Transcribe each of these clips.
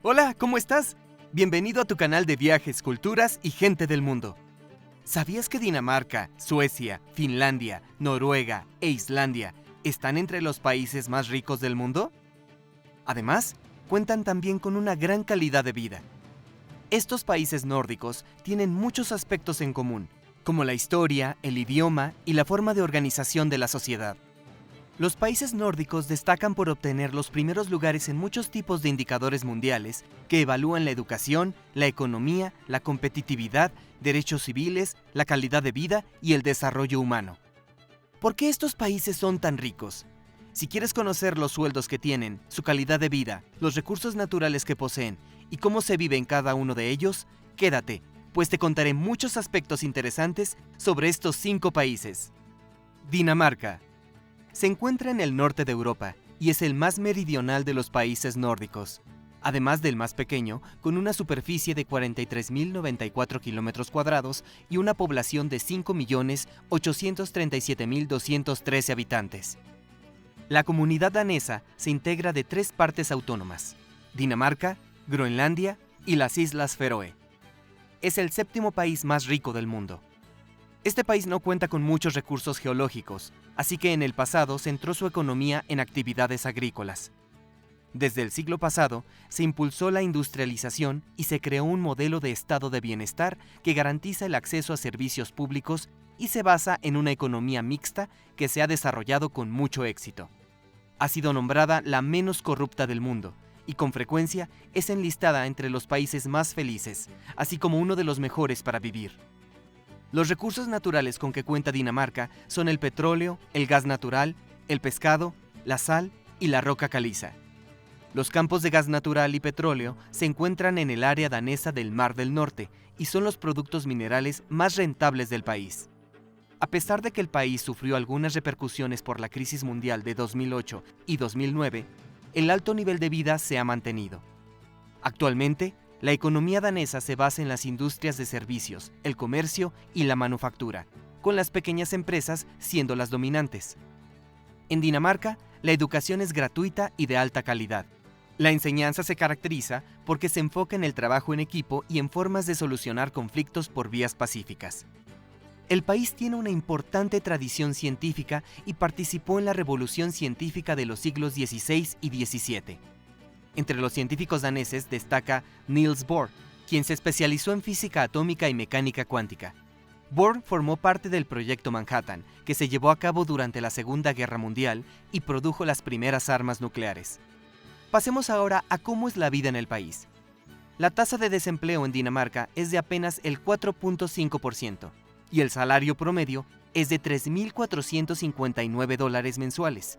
Hola, ¿cómo estás? Bienvenido a tu canal de viajes, culturas y gente del mundo. ¿Sabías que Dinamarca, Suecia, Finlandia, Noruega e Islandia están entre los países más ricos del mundo? Además, cuentan también con una gran calidad de vida. Estos países nórdicos tienen muchos aspectos en común, como la historia, el idioma y la forma de organización de la sociedad. Los países nórdicos destacan por obtener los primeros lugares en muchos tipos de indicadores mundiales que evalúan la educación, la economía, la competitividad, derechos civiles, la calidad de vida y el desarrollo humano. ¿Por qué estos países son tan ricos? Si quieres conocer los sueldos que tienen, su calidad de vida, los recursos naturales que poseen y cómo se vive en cada uno de ellos, quédate, pues te contaré muchos aspectos interesantes sobre estos 5 países. Dinamarca. Se encuentra en el norte de Europa y es el más meridional de los países nórdicos, además del más pequeño, con una superficie de 43.094 kilómetros cuadrados y una población de 5.837.213 habitantes. La comunidad danesa se integra de 3 partes autónomas: Dinamarca, Groenlandia y las Islas Feroe. Es el 7º país más rico del mundo. Este país no cuenta con muchos recursos geológicos, así que en el pasado centró su economía en actividades agrícolas. Desde el siglo pasado, se impulsó la industrialización y se creó un modelo de estado de bienestar que garantiza el acceso a servicios públicos y se basa en una economía mixta que se ha desarrollado con mucho éxito. Ha sido nombrada la menos corrupta del mundo y con frecuencia es enlistada entre los países más felices, así como uno de los mejores para vivir. Los recursos naturales con que cuenta Dinamarca son el petróleo, el gas natural, el pescado, la sal y la roca caliza. Los campos de gas natural y petróleo se encuentran en el área danesa del Mar del Norte y son los productos minerales más rentables del país. A pesar de que el país sufrió algunas repercusiones por la crisis mundial de 2008 y 2009, el alto nivel de vida se ha mantenido. Actualmente, la economía danesa se basa en las industrias de servicios, el comercio y la manufactura, con las pequeñas empresas siendo las dominantes. En Dinamarca, la educación es gratuita y de alta calidad. La enseñanza se caracteriza porque se enfoca en el trabajo en equipo y en formas de solucionar conflictos por vías pacíficas. El país tiene una importante tradición científica y participó en la revolución científica de los siglos XVI y XVII. Entre los científicos daneses destaca Niels Bohr, quien se especializó en física atómica y mecánica cuántica. Bohr formó parte del Proyecto Manhattan, que se llevó a cabo durante la Segunda Guerra Mundial y produjo las primeras armas nucleares. Pasemos ahora a cómo es la vida en el país. La tasa de desempleo en Dinamarca es de apenas el 4.5% y el salario promedio es de $3.459 mensuales.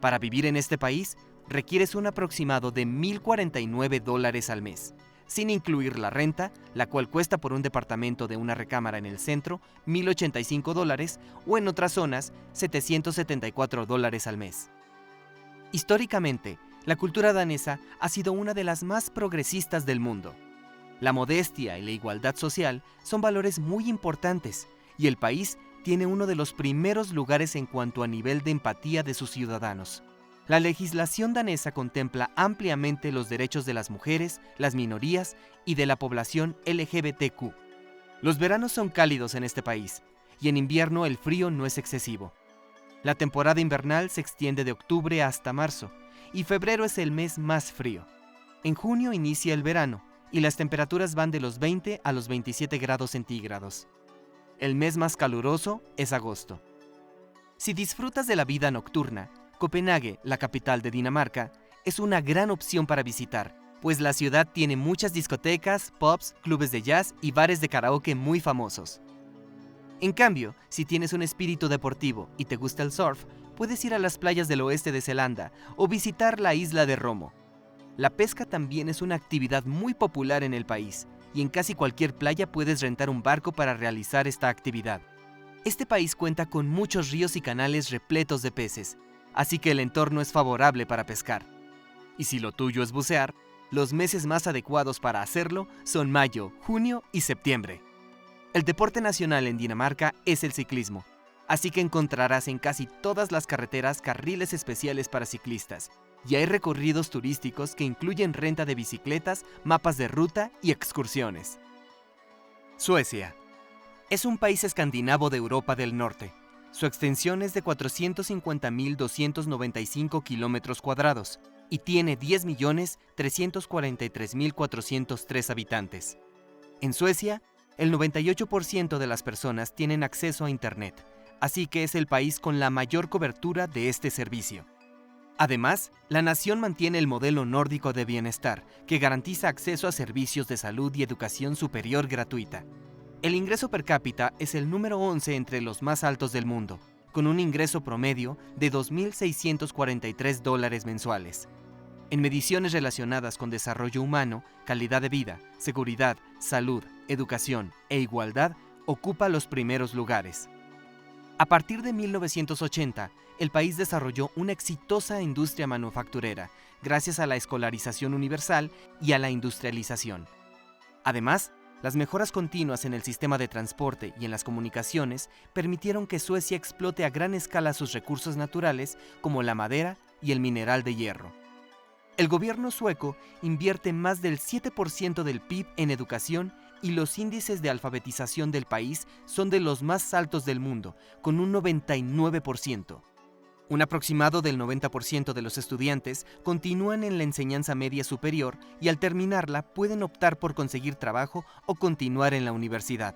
Para vivir en este país, requieres un aproximado de $1.049 al mes, sin incluir la renta, la cual cuesta por un departamento de una recámara en el centro $1.085 o en otras zonas $774 al mes. Históricamente, la cultura danesa ha sido una de las más progresistas del mundo. La modestia y la igualdad social son valores muy importantes y el país tiene uno de los primeros lugares en cuanto a nivel de empatía de sus ciudadanos. La legislación danesa contempla ampliamente los derechos de las mujeres, las minorías y de la población LGBTQ. Los veranos son cálidos en este país y en invierno el frío no es excesivo. La temporada invernal se extiende de octubre hasta marzo y febrero es el mes más frío. En junio inicia el verano y las temperaturas van de los 20 a los 27 grados centígrados. El mes más caluroso es agosto. Si disfrutas de la vida nocturna, Copenhague, la capital de Dinamarca, es una gran opción para visitar, pues la ciudad tiene muchas discotecas, pubs, clubes de jazz y bares de karaoke muy famosos. En cambio, si tienes un espíritu deportivo y te gusta el surf, puedes ir a las playas del oeste de Zelanda o visitar la isla de Romo. La pesca también es una actividad muy popular en el país, y en casi cualquier playa puedes rentar un barco para realizar esta actividad. Este país cuenta con muchos ríos y canales repletos de peces, así que el entorno es favorable para pescar. Y si lo tuyo es bucear, los meses más adecuados para hacerlo son mayo, junio y septiembre. El deporte nacional en Dinamarca es el ciclismo, así que encontrarás en casi todas las carreteras carriles especiales para ciclistas, y hay recorridos turísticos que incluyen renta de bicicletas, mapas de ruta y excursiones. Suecia. Es un país escandinavo de Europa del Norte. Su extensión es de 450.295 kilómetros cuadrados y tiene 10.343.403 habitantes. En Suecia, el 98% de las personas tienen acceso a Internet, así que es el país con la mayor cobertura de este servicio. Además, la nación mantiene el modelo nórdico de bienestar, que garantiza acceso a servicios de salud y educación superior gratuita. El ingreso per cápita es el número 11 entre los más altos del mundo, con un ingreso promedio de $2.643 mensuales. En mediciones relacionadas con desarrollo humano, calidad de vida, seguridad, salud, educación e igualdad, ocupa los primeros lugares. A partir de 1980, el país desarrolló una exitosa industria manufacturera, gracias a la escolarización universal y a la industrialización. Además, las mejoras continuas en el sistema de transporte y en las comunicaciones permitieron que Suecia explote a gran escala sus recursos naturales como la madera y el mineral de hierro. El gobierno sueco invierte más del 7% del PIB en educación y los índices de alfabetización del país son de los más altos del mundo, con un 99%. Un aproximado del 90% de los estudiantes continúan en la enseñanza media superior y al terminarla pueden optar por conseguir trabajo o continuar en la universidad.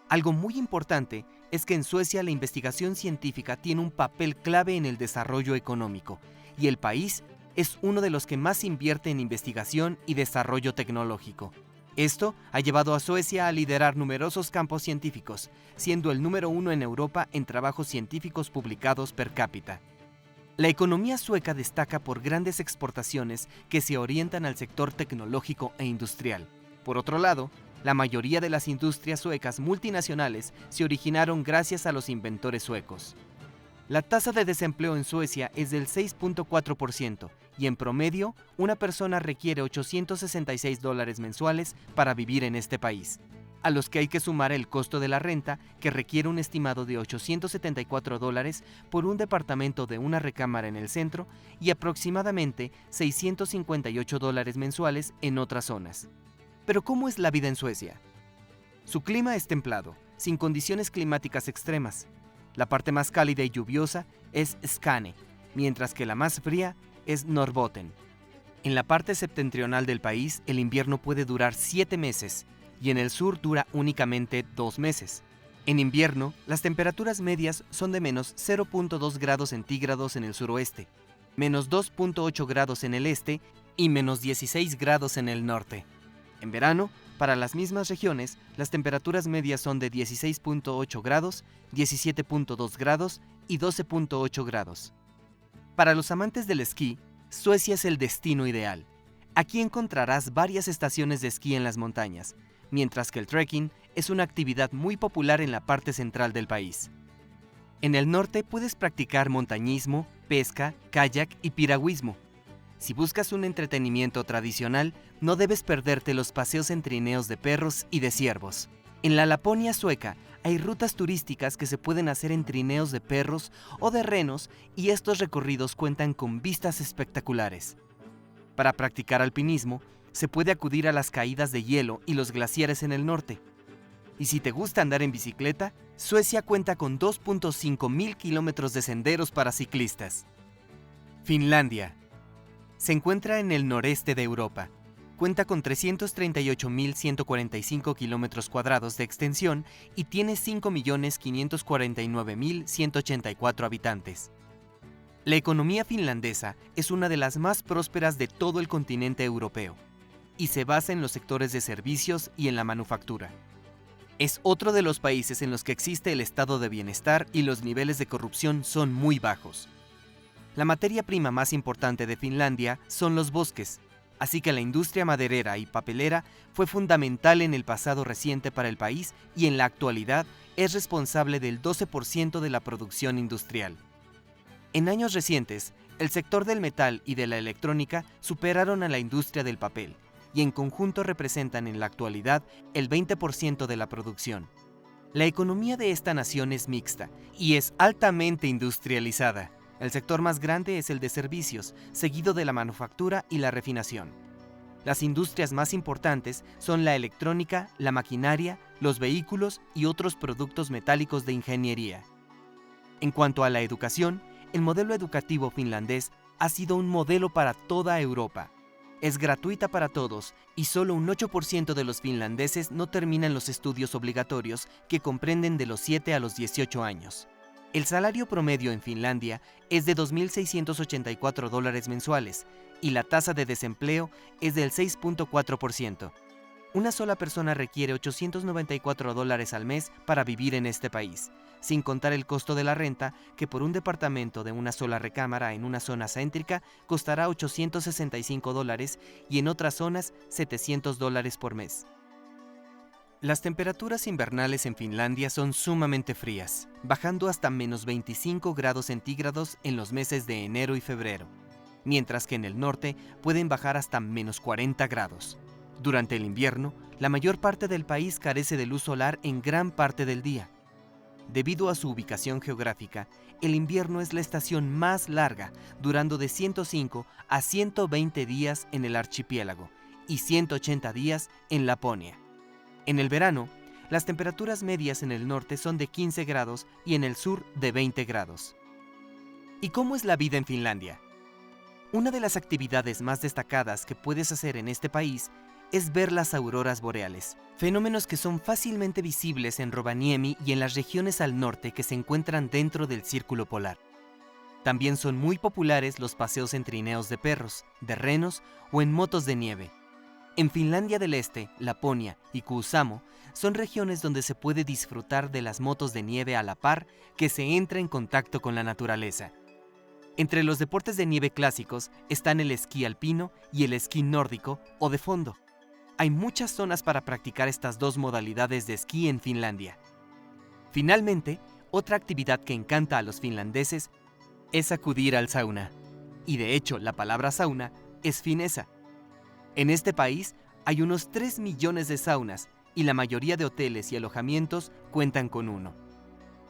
Algo muy importante es que en Suecia la investigación científica tiene un papel clave en el desarrollo económico, y el país es uno de los que más invierte en investigación y desarrollo tecnológico. Esto ha llevado a Suecia a liderar numerosos campos científicos, siendo el número 1 en Europa en trabajos científicos publicados per cápita. La economía sueca destaca por grandes exportaciones que se orientan al sector tecnológico e industrial. Por otro lado, la mayoría de las industrias suecas multinacionales se originaron gracias a los inventores suecos. La tasa de desempleo en Suecia es del 6.4% y en promedio una persona requiere $866 mensuales para vivir en este país, a los que hay que sumar el costo de la renta, que requiere un estimado de $874 por un departamento de una recámara en el centro y aproximadamente $658 mensuales en otras zonas. Pero ¿cómo es la vida en Suecia? Su clima es templado, sin condiciones climáticas extremas. La parte más cálida y lluviosa es Skane, mientras que la más fría es Norrbotten. En la parte septentrional del país, el invierno puede durar 7 meses y en el sur dura únicamente 2 meses. En invierno, las temperaturas medias son de menos 0.2 grados centígrados en el suroeste, menos 2.8 grados en el este y menos 16 grados en el norte. En verano, para las mismas regiones, las temperaturas medias son de 16.8 grados, 17.2 grados y 12.8 grados. Para los amantes del esquí, Suecia es el destino ideal. Aquí encontrarás varias estaciones de esquí en las montañas, mientras que el trekking es una actividad muy popular en la parte central del país. En el norte puedes practicar montañismo, pesca, kayak y piragüismo. Si buscas un entretenimiento tradicional, no debes perderte los paseos en trineos de perros y de ciervos. En la Laponia sueca hay rutas turísticas que se pueden hacer en trineos de perros o de renos, y estos recorridos cuentan con vistas espectaculares. Para practicar alpinismo, se puede acudir a las caídas de hielo y los glaciares en el norte. Y si te gusta andar en bicicleta, Suecia cuenta con 2.5 mil kilómetros de senderos para ciclistas. Finlandia. Se encuentra en el noreste de Europa. Cuenta con 338.145 kilómetros cuadrados de extensión y tiene 5.549.184 habitantes. La economía finlandesa es una de las más prósperas de todo el continente europeo y se basa en los sectores de servicios y en la manufactura. Es otro de los países en los que existe el estado de bienestar y los niveles de corrupción son muy bajos. La materia prima más importante de Finlandia son los bosques, así que la industria maderera y papelera fue fundamental en el pasado reciente para el país y en la actualidad es responsable del 12% de la producción industrial. En años recientes, el sector del metal y de la electrónica superaron a la industria del papel y en conjunto representan en la actualidad el 20% de la producción. La economía de esta nación es mixta y es altamente industrializada. El sector más grande es el de servicios, seguido de la manufactura y la refinación. Las industrias más importantes son la electrónica, la maquinaria, los vehículos y otros productos metálicos de ingeniería. En cuanto a la educación, el modelo educativo finlandés ha sido un modelo para toda Europa. Es gratuita para todos y solo un 8% de los finlandeses no terminan los estudios obligatorios, que comprenden de los 7 a los 18 años. El salario promedio en Finlandia es de $2.684 mensuales y la tasa de desempleo es del 6.4%. Una sola persona requiere $894 al mes para vivir en este país, sin contar el costo de la renta, que por un departamento de una sola recámara en una zona céntrica costará $865 y en otras zonas $700 por mes. Las temperaturas invernales en Finlandia son sumamente frías, bajando hasta menos 25 grados centígrados en los meses de enero y febrero, mientras que en el norte pueden bajar hasta menos 40 grados. Durante el invierno, la mayor parte del país carece de luz solar en gran parte del día. Debido a su ubicación geográfica, el invierno es la estación más larga, durando de 105 a 120 días en el archipiélago y 180 días en Laponia. En el verano, las temperaturas medias en el norte son de 15 grados y en el sur de 20 grados. ¿Y cómo es la vida en Finlandia? Una de las actividades más destacadas que puedes hacer en este país es ver las auroras boreales, fenómenos que son fácilmente visibles en Rovaniemi y en las regiones al norte que se encuentran dentro del círculo polar. También son muy populares los paseos en trineos de perros, de renos o en motos de nieve. En Finlandia del Este, Laponia y Kuusamo son regiones donde se puede disfrutar de las motos de nieve a la par que se entra en contacto con la naturaleza. Entre los deportes de nieve clásicos están el esquí alpino y el esquí nórdico o de fondo. Hay muchas zonas para practicar estas dos modalidades de esquí en Finlandia. Finalmente, otra actividad que encanta a los finlandeses es acudir al sauna. Y de hecho, la palabra sauna es finesa. En este país hay unos 3 millones de saunas y la mayoría de hoteles y alojamientos cuentan con uno.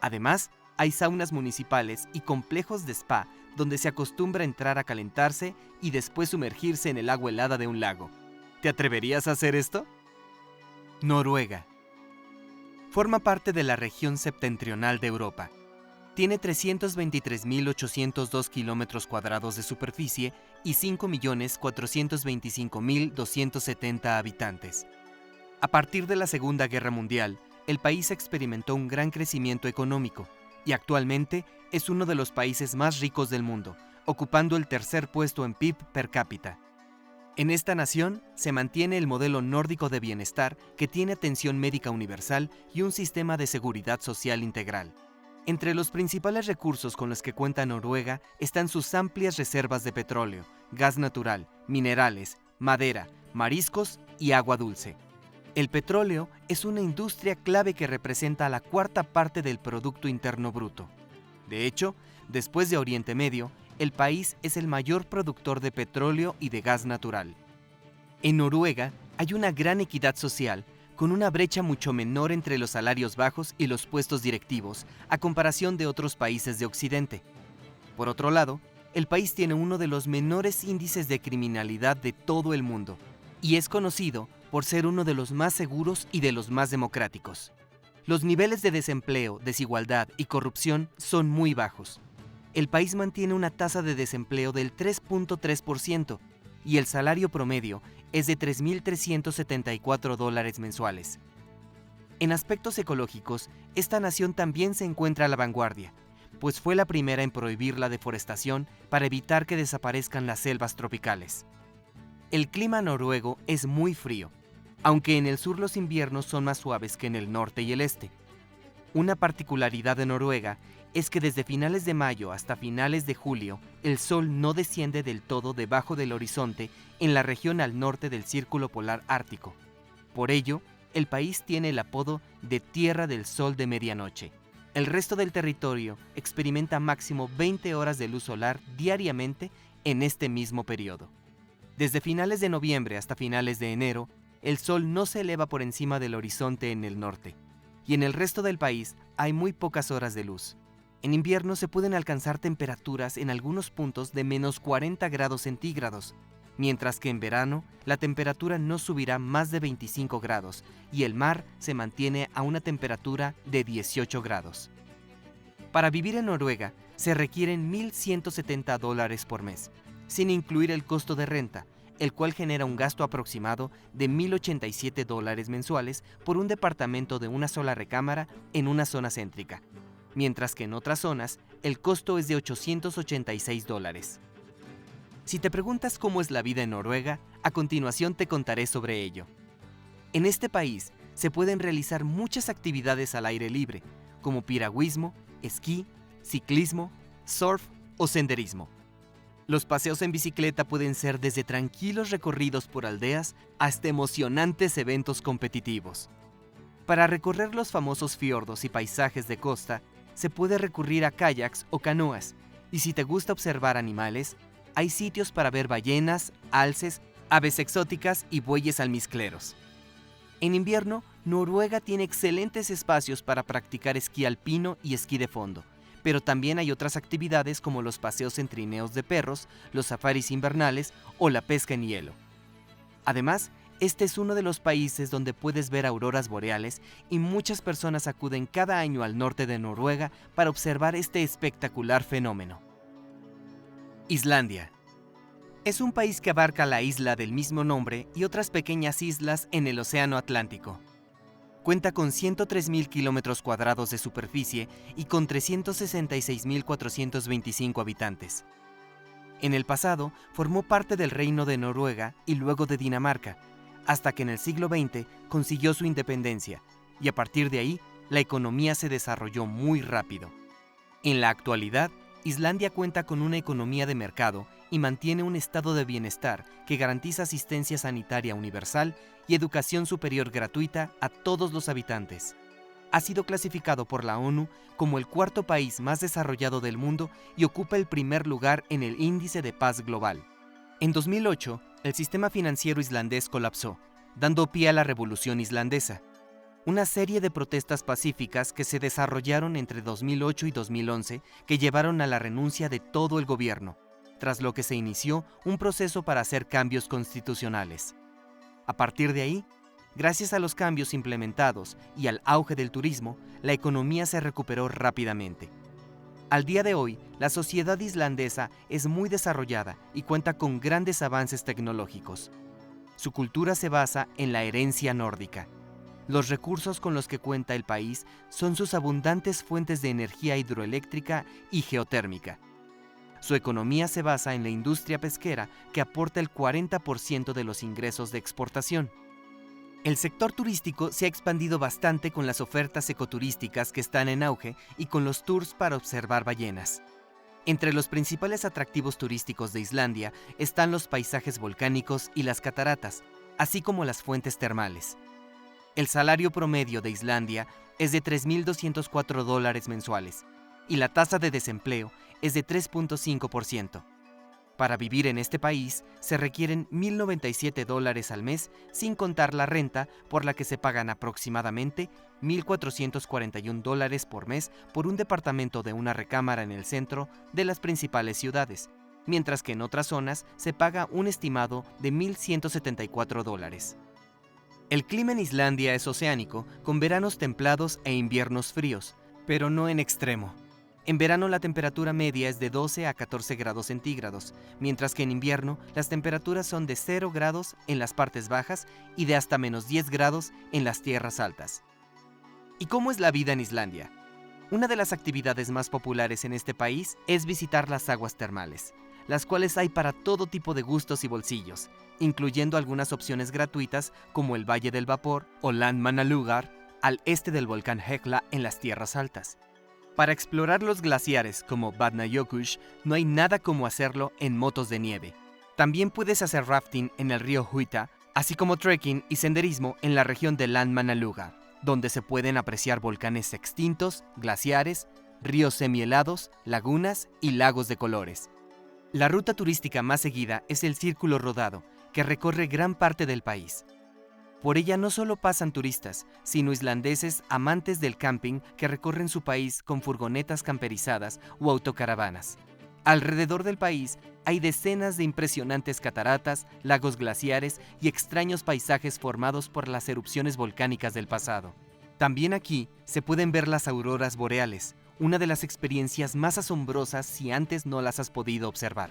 Además, hay saunas municipales y complejos de spa donde se acostumbra entrar a calentarse y después sumergirse en el agua helada de un lago. ¿Te atreverías a hacer esto? Noruega. Forma parte de la región septentrional de Europa. Tiene 323.802 kilómetros cuadrados de superficie y 5.425.270 habitantes. A partir de la Segunda Guerra Mundial, el país experimentó un gran crecimiento económico y actualmente es uno de los países más ricos del mundo, ocupando el tercer puesto en PIB per cápita. En esta nación se mantiene el modelo nórdico de bienestar, que tiene atención médica universal y un sistema de seguridad social integral. Entre los principales recursos con los que cuenta Noruega están sus amplias reservas de petróleo, gas natural, minerales, madera, mariscos y agua dulce. El petróleo es una industria clave que representa la cuarta parte del Producto Interno Bruto. De hecho, después de Oriente Medio, el país es el mayor productor de petróleo y de gas natural. En Noruega hay una gran equidad social, con una brecha mucho menor entre los salarios bajos y los puestos directivos, a comparación de otros países de Occidente. Por otro lado, el país tiene uno de los menores índices de criminalidad de todo el mundo, y es conocido por ser uno de los más seguros y de los más democráticos. Los niveles de desempleo, desigualdad y corrupción son muy bajos. El país mantiene una tasa de desempleo del 3.3% y el salario promedio es de $3.374 mensuales. En aspectos ecológicos, esta nación también se encuentra a la vanguardia, pues fue la primera en prohibir la deforestación para evitar que desaparezcan las selvas tropicales. El clima noruego es muy frío, aunque en el sur los inviernos son más suaves que en el norte y el este. Una particularidad de Noruega es que desde finales de mayo hasta finales de julio, el sol no desciende del todo debajo del horizonte en la región al norte del Círculo Polar Ártico. Por ello, el país tiene el apodo de Tierra del Sol de Medianoche. El resto del territorio experimenta máximo 20 horas de luz solar diariamente en este mismo periodo. Desde finales de noviembre hasta finales de enero, el sol no se eleva por encima del horizonte en el norte, y en el resto del país hay muy pocas horas de luz. En invierno se pueden alcanzar temperaturas en algunos puntos de menos 40 grados centígrados, mientras que en verano la temperatura no subirá más de 25 grados y el mar se mantiene a una temperatura de 18 grados. Para vivir en Noruega se requieren $1,170 por mes, sin incluir el costo de renta, el cual genera un gasto aproximado de $1,087 mensuales por un departamento de una sola recámara en una zona céntrica, mientras que en otras zonas el costo es de $886. Si te preguntas cómo es la vida en Noruega, a continuación te contaré sobre ello. En este país se pueden realizar muchas actividades al aire libre, como piragüismo, esquí, ciclismo, surf o senderismo. Los paseos en bicicleta pueden ser desde tranquilos recorridos por aldeas hasta emocionantes eventos competitivos. Para recorrer los famosos fiordos y paisajes de costa, se puede recurrir a kayaks o canoas, y si te gusta observar animales, hay sitios para ver ballenas, alces, aves exóticas y bueyes almizcleros. En invierno, Noruega tiene excelentes espacios para practicar esquí alpino y esquí de fondo, pero también hay otras actividades como los paseos en trineos de perros, los safaris invernales o la pesca en hielo. Además, este es uno de los países donde puedes ver auroras boreales y muchas personas acuden cada año al norte de Noruega para observar este espectacular fenómeno. Islandia. Es un país que abarca la isla del mismo nombre y otras pequeñas islas en el Océano Atlántico. Cuenta con 103.000 kilómetros cuadrados de superficie y con 366.425 habitantes. En el pasado, formó parte del Reino de Noruega y luego de Dinamarca, hasta que en el siglo XX consiguió su independencia, y a partir de ahí, la economía se desarrolló muy rápido. En la actualidad, Islandia cuenta con una economía de mercado y mantiene un estado de bienestar que garantiza asistencia sanitaria universal y educación superior gratuita a todos los habitantes. Ha sido clasificado por la ONU como el cuarto país más desarrollado del mundo y ocupa el primer lugar en el Índice de Paz Global. En 2008, el sistema financiero islandés colapsó, dando pie a la Revolución Islandesa, una serie de protestas pacíficas que se desarrollaron entre 2008 y 2011 que llevaron a la renuncia de todo el gobierno, tras lo que se inició un proceso para hacer cambios constitucionales. A partir de ahí, gracias a los cambios implementados y al auge del turismo, la economía se recuperó rápidamente. Al día de hoy, la sociedad islandesa es muy desarrollada y cuenta con grandes avances tecnológicos. Su cultura se basa en la herencia nórdica. Los recursos con los que cuenta el país son sus abundantes fuentes de energía hidroeléctrica y geotérmica. Su economía se basa en la industria pesquera, que aporta el 40% de los ingresos de exportación. El sector turístico se ha expandido bastante con las ofertas ecoturísticas que están en auge y con los tours para observar ballenas. Entre los principales atractivos turísticos de Islandia están los paisajes volcánicos y las cataratas, así como las fuentes termales. El salario promedio de Islandia es de $3.204 mensuales y la tasa de desempleo es de 3.5%. Para vivir en este país se requieren $1,097 al mes, sin contar la renta, por la que se pagan aproximadamente $1,441 por mes por un departamento de una recámara en el centro de las principales ciudades, mientras que en otras zonas se paga un estimado de $1,174. El clima en Islandia es oceánico, con veranos templados e inviernos fríos, pero no en extremo. En verano la temperatura media es de 12 a 14 grados centígrados, mientras que en invierno las temperaturas son de 0 grados en las partes bajas y de hasta menos 10 grados en las tierras altas. ¿Y cómo es la vida en Islandia? Una de las actividades más populares en este país es visitar las aguas termales, las cuales hay para todo tipo de gustos y bolsillos, incluyendo algunas opciones gratuitas como el Valle del Vapor o Landmannalaugar, al este del volcán Hekla en las tierras altas. Para explorar los glaciares como Vatnajökull no hay nada como hacerlo en motos de nieve. También puedes hacer rafting en el río Huita, así como trekking y senderismo en la región de Landmannalaugar, donde se pueden apreciar volcanes extintos, glaciares, ríos semihelados, lagunas y lagos de colores. La ruta turística más seguida es el Círculo Rodado, que recorre gran parte del país. Por ella no solo pasan turistas, sino islandeses amantes del camping que recorren su país con furgonetas camperizadas o autocaravanas. Alrededor del país hay decenas de impresionantes cataratas, lagos glaciares y extraños paisajes formados por las erupciones volcánicas del pasado. También aquí se pueden ver las auroras boreales, una de las experiencias más asombrosas si antes no las has podido observar.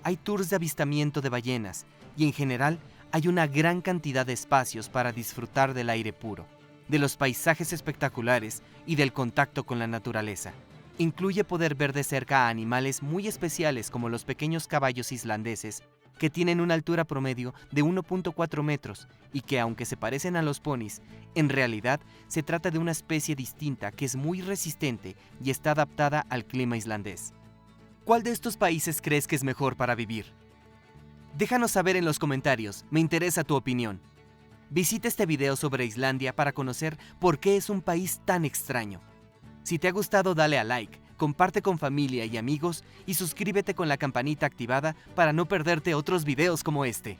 Hay tours de avistamiento de ballenas y en general hay una gran cantidad de espacios para disfrutar del aire puro, de los paisajes espectaculares y del contacto con la naturaleza. Incluye poder ver de cerca a animales muy especiales como los pequeños caballos islandeses, que tienen una altura promedio de 1.4 metros y que, aunque se parecen a los ponis, en realidad se trata de una especie distinta que es muy resistente y está adaptada al clima islandés. ¿Cuál de estos países crees que es mejor para vivir? Déjanos saber en los comentarios, me interesa tu opinión. Visita este video sobre Islandia para conocer por qué es un país tan extraño. Si te ha gustado, dale a like, comparte con familia y amigos y suscríbete con la campanita activada para no perderte otros videos como este.